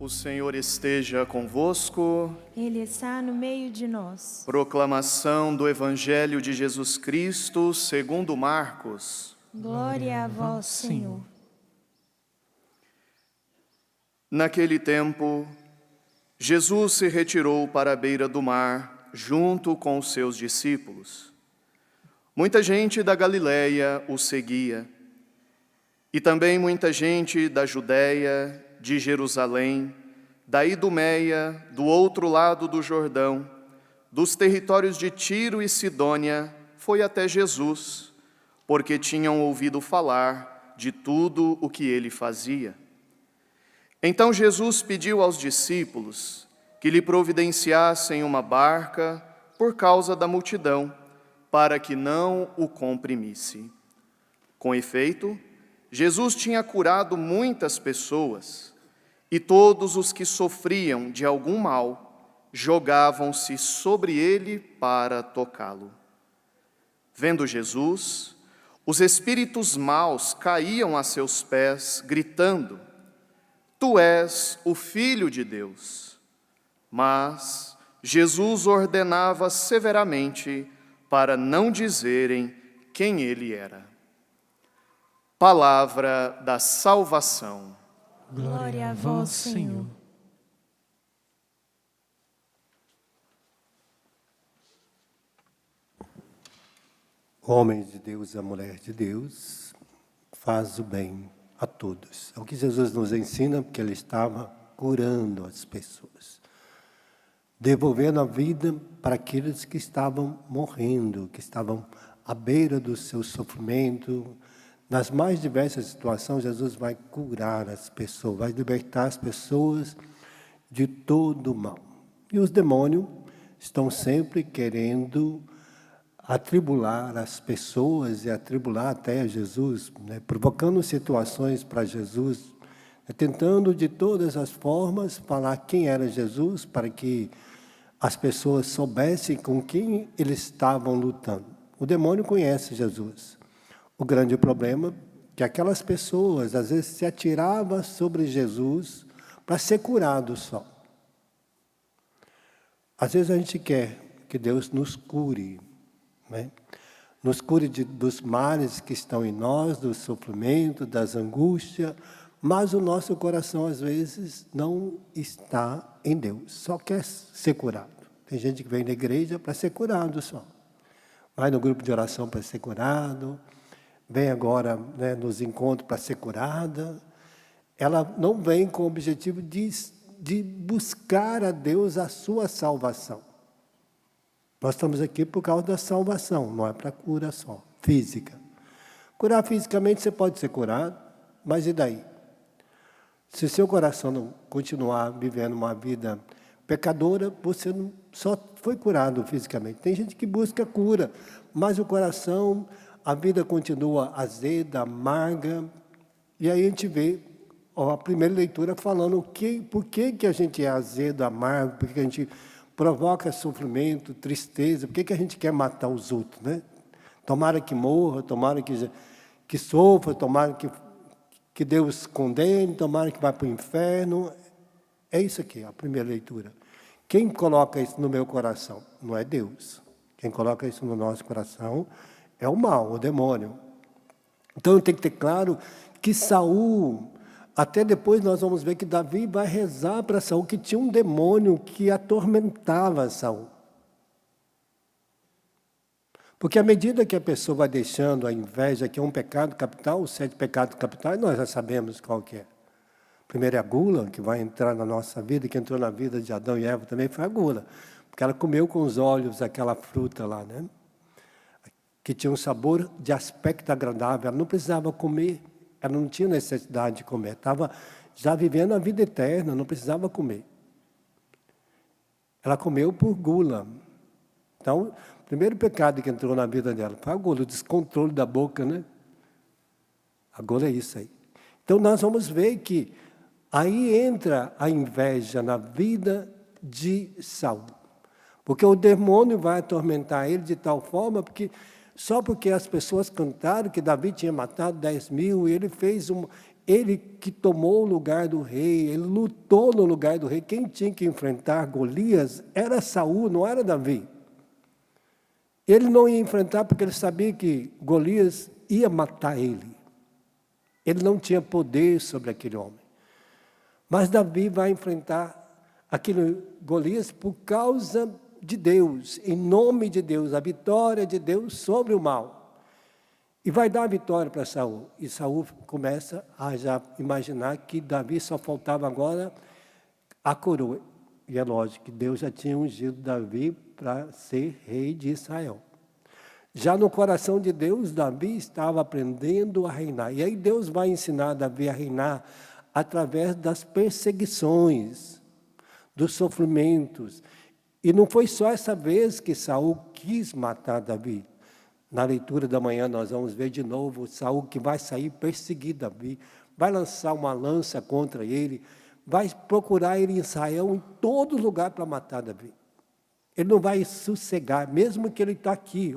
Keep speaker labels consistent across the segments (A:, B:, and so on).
A: O Senhor esteja convosco.
B: Ele está no meio de nós.
A: Proclamação do Evangelho de Jesus Cristo segundo Marcos.
B: Glória a vós, Senhor.
A: Naquele tempo, Jesus se retirou para a beira do mar, junto com os seus discípulos. Muita gente da Galiléia o seguia, e também muita gente da Judéia, de Jerusalém, da Idumeia, do outro lado do Jordão, dos territórios de Tiro e Sidônia, foi até Jesus, porque tinham ouvido falar de tudo o que ele fazia. Então Jesus pediu aos discípulos que lhe providenciassem uma barca por causa da multidão, para que não o comprimisse. Com efeito, Jesus tinha curado muitas pessoas, e todos os que sofriam de algum mal jogavam-se sobre ele para tocá-lo. Vendo Jesus, os espíritos maus caíam a seus pés, gritando: Tu és o Filho de Deus. Mas Jesus ordenava severamente para não dizerem quem ele era. Palavra da salvação.
B: Glória a vós, Senhor.
C: O homem de Deus e a mulher de Deus faz o bem a todos. É o que Jesus nos ensina, porque ele estava curando as pessoas, devolvendo a vida para aqueles que estavam morrendo, que estavam à beira do seu sofrimento. Nas mais diversas situações, Jesus vai curar as pessoas, vai libertar as pessoas de todo o mal. E os demônios estão sempre querendo atribular as pessoas e atribular até Jesus, provocando situações para Jesus, tentando de todas as formas falar quem era Jesus, para que as pessoas soubessem com quem eles estavam lutando. O demônio conhece Jesus. O grande problema é que aquelas pessoas, às vezes, se atiravam sobre Jesus para ser curado só. Às vezes a gente quer que Deus nos cure, né? Nos cure dos males que estão em nós, do sofrimento, das angústias, mas o nosso coração, às vezes, não está em Deus, só quer ser curado. Tem gente que vem na igreja para ser curado só. Vai no grupo de oração para ser curado, vem agora, nos encontros para ser curada. Ela não vem com o objetivo de buscar a Deus a sua salvação. Nós estamos aqui por causa da salvação, não é para cura só, física. Curar fisicamente você pode ser curado, mas e daí? Se seu coração não continuar vivendo uma vida pecadora, você não só foi curado fisicamente. Tem gente que busca cura, mas o coração, a vida continua azeda, amarga. E aí a gente vê a primeira leitura falando por que a gente é azedo, amargo, por que a gente provoca sofrimento, tristeza, por que a gente quer matar os outros, né? Tomara que morra, tomara que sofra, tomara que Deus condene, tomara que vá para o inferno. É isso aqui, a primeira leitura. Quem coloca isso no meu coração? Não é Deus. Quem coloca isso no nosso coração é o mal, o demônio. Então tem que ter claro que Saul, até depois nós vamos ver que Davi vai rezar para Saul, que tinha um demônio que atormentava Saul. Porque à medida que a pessoa vai deixando a inveja, que é um pecado capital, os 7 pecados capitais, nós já sabemos qual que é. Primeiro é a gula, que vai entrar na nossa vida, que entrou na vida de Adão e Eva também, foi a gula. Porque ela comeu com os olhos aquela fruta lá, né? Que tinha um sabor de aspecto agradável. Ela não precisava comer, ela não tinha necessidade de comer. Estava já vivendo a vida eterna, não precisava comer. Ela comeu por gula. Então, o primeiro pecado que entrou na vida dela foi a gula, o descontrole da boca, né? A gula é isso aí. Então, nós vamos ver que aí entra a inveja na vida de Saul. Porque o demônio vai atormentar ele de tal forma, só porque as pessoas cantaram que Davi tinha matado 10.000, e Ele que tomou o lugar do rei, ele lutou no lugar do rei. Quem tinha que enfrentar Golias era Saul, não era Davi. Ele não ia enfrentar porque ele sabia que Golias ia matar ele. Ele não tinha poder sobre aquele homem. Mas Davi vai enfrentar aquele Golias por causa de Deus, em nome de Deus, a vitória de Deus sobre o mal. E vai dar a vitória para Saul. E Saul começa a já imaginar que Davi só faltava agora a coroa. E é lógico que Deus já tinha ungido Davi para ser rei de Israel. Já no coração de Deus, Davi estava aprendendo a reinar. E aí Deus vai ensinar Davi a reinar através das perseguições, dos sofrimentos. E não foi só essa vez que Saul quis matar Davi. Na leitura da manhã nós vamos ver de novo Saul que vai sair perseguir Davi, vai lançar uma lança contra ele, vai procurar ele em Israel, em todo lugar para matar Davi. Ele não vai sossegar, mesmo que ele está aqui,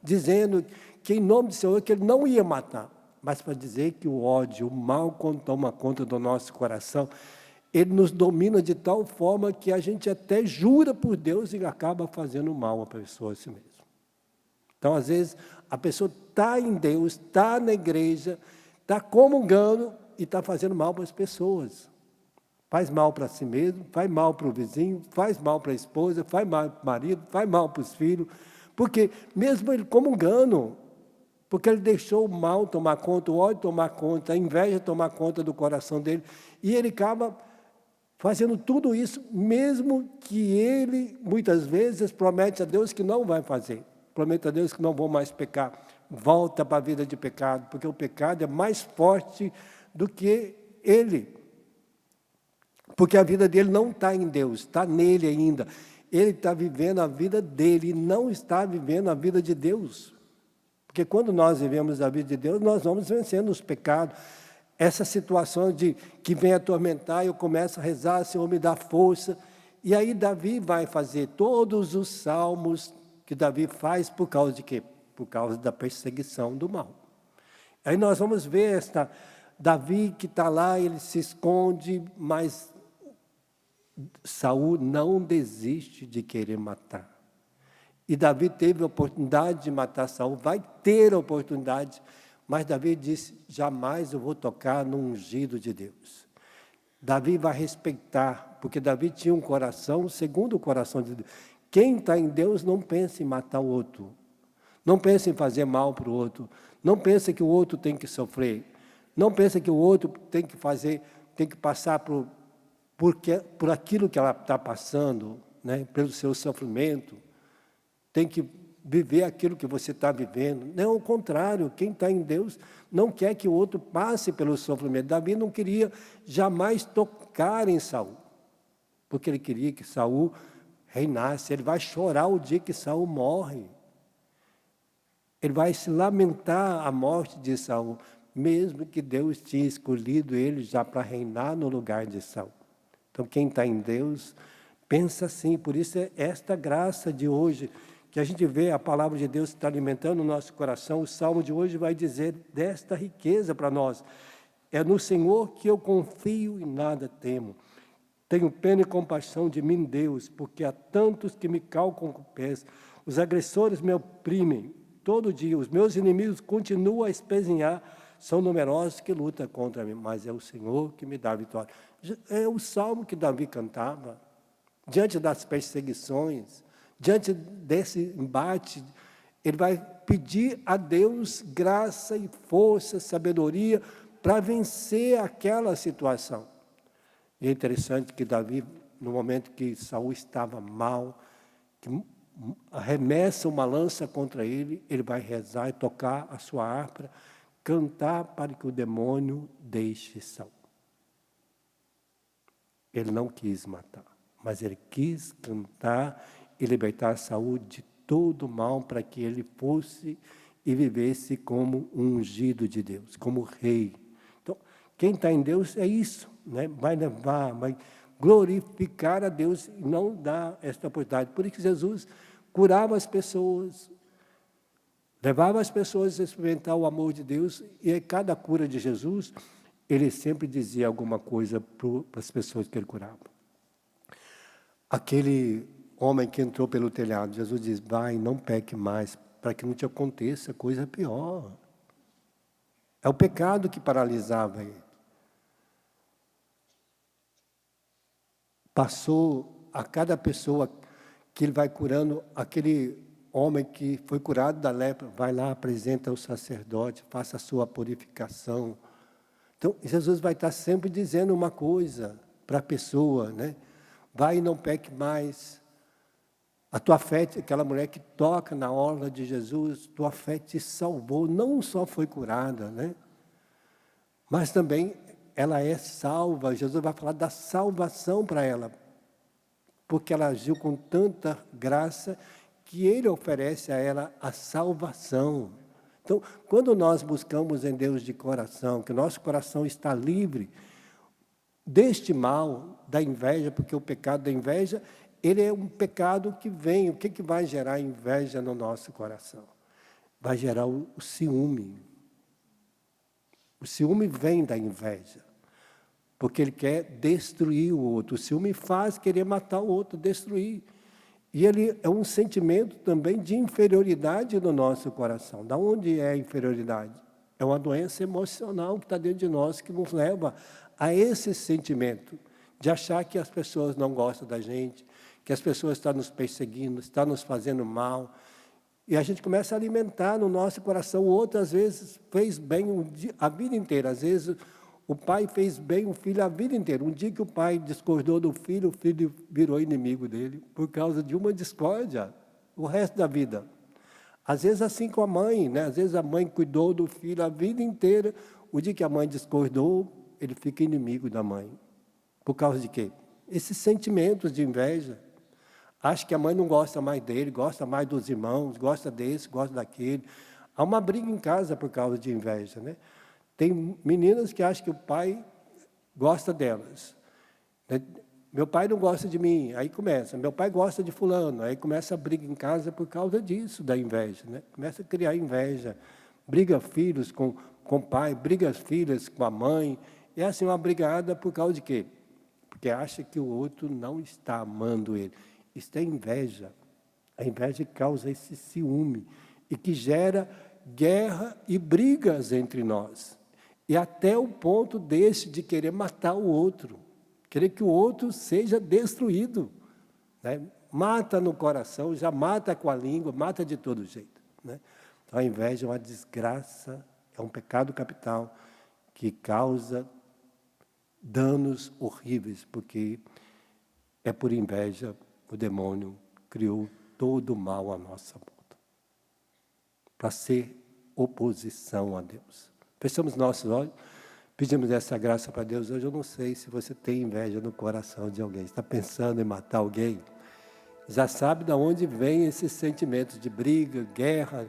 C: dizendo que em nome do Senhor que ele não ia matar, mas para dizer que o ódio, o mal, quando toma conta do nosso coração, ele nos domina de tal forma que a gente até jura por Deus e acaba fazendo mal à pessoa a si mesmo. Então, às vezes, a pessoa está em Deus, está na igreja, está comungando e está fazendo mal para as pessoas. Faz mal para si mesmo, faz mal para o vizinho, faz mal para a esposa, faz mal para o marido, faz mal para os filhos. Porque mesmo ele comungando, porque ele deixou o mal tomar conta, o ódio tomar conta, a inveja tomar conta do coração dele, e ele acaba fazendo tudo isso, mesmo que ele, muitas vezes, promete a Deus que não vai fazer. Promete a Deus que não vou mais pecar. Volta para a vida de pecado, porque o pecado é mais forte do que ele. Porque a vida dele não está em Deus, está nele ainda. Ele está vivendo a vida dele e não está vivendo a vida de Deus. Porque quando nós vivemos a vida de Deus, nós vamos vencendo os pecados. Essa situação de que vem atormentar, eu começo a rezar, Senhor, me dá força. E aí Davi vai fazer todos os salmos que Davi faz por causa de quê? Por causa da perseguição do mal. Aí nós vamos ver Davi que está lá, ele se esconde, mas Saul não desiste de querer matar. E Davi teve a oportunidade de matar Saul, vai ter a oportunidade, mas Davi disse, jamais eu vou tocar no ungido de Deus. Davi vai respeitar, porque Davi tinha um coração segundo o coração de Deus. Quem está em Deus não pensa em matar o outro, não pensa em fazer mal para o outro, não pensa que o outro tem que sofrer, não pensa que o outro tem que passar por aquilo que ela está passando, né, pelo seu sofrimento, tem que viver aquilo que você está vivendo. Não, ao contrário, quem está em Deus não quer que o outro passe pelo sofrimento. Davi não queria jamais tocar em Saul, porque ele queria que Saul reinasse. Ele vai chorar o dia que Saul morre. Ele vai se lamentar a morte de Saul, mesmo que Deus tinha escolhido ele já para reinar no lugar de Saul. Então, quem está em Deus, pensa assim. Por isso é esta graça de hoje, que a gente vê a palavra de Deus está alimentando o nosso coração. O Salmo de hoje vai dizer desta riqueza para nós. É no Senhor que eu confio e nada temo. Tenho pena e compaixão de mim, Deus, porque há tantos que me calcam com pés. Os agressores me oprimem todo dia. Os meus inimigos continuam a espezinhar. São numerosos que lutam contra mim, mas é o Senhor que me dá a vitória. É o salmo que Davi cantava. Diante das perseguições, diante desse embate, ele vai pedir a Deus graça e força, sabedoria, para vencer aquela situação. E é interessante que Davi, no momento que Saul estava mal, que arremessa uma lança contra ele, ele vai rezar e tocar a sua harpa, cantar para que o demônio deixe Saul. Ele não quis matar, mas ele quis cantar e libertar Saul de todo o mal para que ele fosse e vivesse como um ungido de Deus, como rei. Então, quem está em Deus é isso, né? Vai levar, vai glorificar a Deus e não dar esta oportunidade. Por isso que Jesus curava as pessoas, levava as pessoas a experimentar o amor de Deus, e em cada cura de Jesus, ele sempre dizia alguma coisa para as pessoas que ele curava. Aquele homem que entrou pelo telhado, Jesus diz, vai, não peque mais, para que não te aconteça coisa pior. É o pecado que paralisava ele. Passou a cada pessoa que ele vai curando, aquele homem que foi curado da lepra, vai lá, apresenta ao sacerdote, faça a sua purificação. Então, Jesus vai estar sempre dizendo uma coisa para a pessoa, né? Vai e não peque mais. A tua fé, aquela mulher que toca na orla de Jesus, tua fé te salvou, não só foi curada, né? Mas também ela é salva. Jesus vai falar da salvação para ela, porque ela agiu com tanta graça que Ele oferece a ela a salvação. Então, quando nós buscamos em Deus de coração, que o nosso coração está livre deste mal, da inveja, porque o pecado da inveja, ele é um pecado que vem. O que vai gerar inveja no nosso coração? Vai gerar o ciúme. O ciúme vem da inveja, porque ele quer destruir o outro. O ciúme faz querer matar o outro, destruir. E ele é um sentimento também de inferioridade no nosso coração. Da onde é a inferioridade? É uma doença emocional que está dentro de nós, que nos leva a esse sentimento de achar que as pessoas não gostam da gente, que as pessoas estão nos perseguindo, estão nos fazendo mal. E a gente começa a alimentar no nosso coração. O outro, às vezes, fez bem a vida inteira. Às vezes, o pai fez bem o filho a vida inteira. Um dia que o pai discordou do filho, o filho virou inimigo dele por causa de uma discórdia, o resto da vida. Às vezes assim com a mãe, né? Às vezes a mãe cuidou do filho a vida inteira. O dia que a mãe discordou, ele fica inimigo da mãe. Por causa de quê? Esses sentimentos de inveja. Acha que a mãe não gosta mais dele, gosta mais dos irmãos, gosta desse, gosta daquele. Há uma briga em casa por causa de inveja, né? Tem meninas que acham que o pai gosta delas. Meu pai não gosta de mim, aí começa. Meu pai gosta de fulano, aí começa a briga em casa por causa disso, da inveja, né? Começa a criar inveja. Briga filhos com o pai, briga filhas com a mãe. É assim uma brigada por causa de quê? Porque acha que o outro não está amando ele. Isso é inveja. A inveja causa esse ciúme e que gera guerra e brigas entre nós. E até o ponto desse de querer matar o outro, querer que o outro seja destruído, né? Mata no coração, já mata com a língua, mata de todo jeito, né? Então a inveja é uma desgraça, é um pecado capital que causa danos horríveis, porque é por inveja o demônio criou todo o mal à nossa volta, para ser oposição a Deus. Fechamos nossos olhos, pedimos essa graça para Deus. Hoje eu não sei se você tem inveja no coração de alguém, está pensando em matar alguém, já sabe de onde vem esses sentimentos de briga, guerra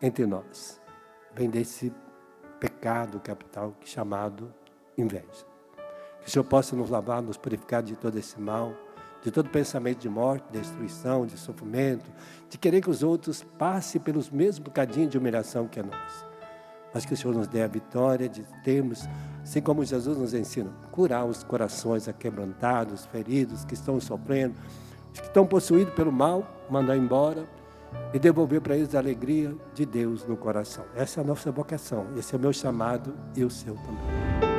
C: entre nós. Vem desse pecado capital chamado inveja. Que o Senhor possa nos lavar, nos purificar de todo esse mal, de todo pensamento de morte, de destruição, de sofrimento, de querer que os outros passem pelos mesmos bocadinhos de humilhação que a nós. Mas que o Senhor nos dê a vitória de termos, assim como Jesus nos ensina, curar os corações aquebrantados, feridos, que estão sofrendo, que estão possuídos pelo mal, mandar embora e devolver para eles a alegria de Deus no coração. Essa é a nossa vocação, esse é o meu chamado e o seu também.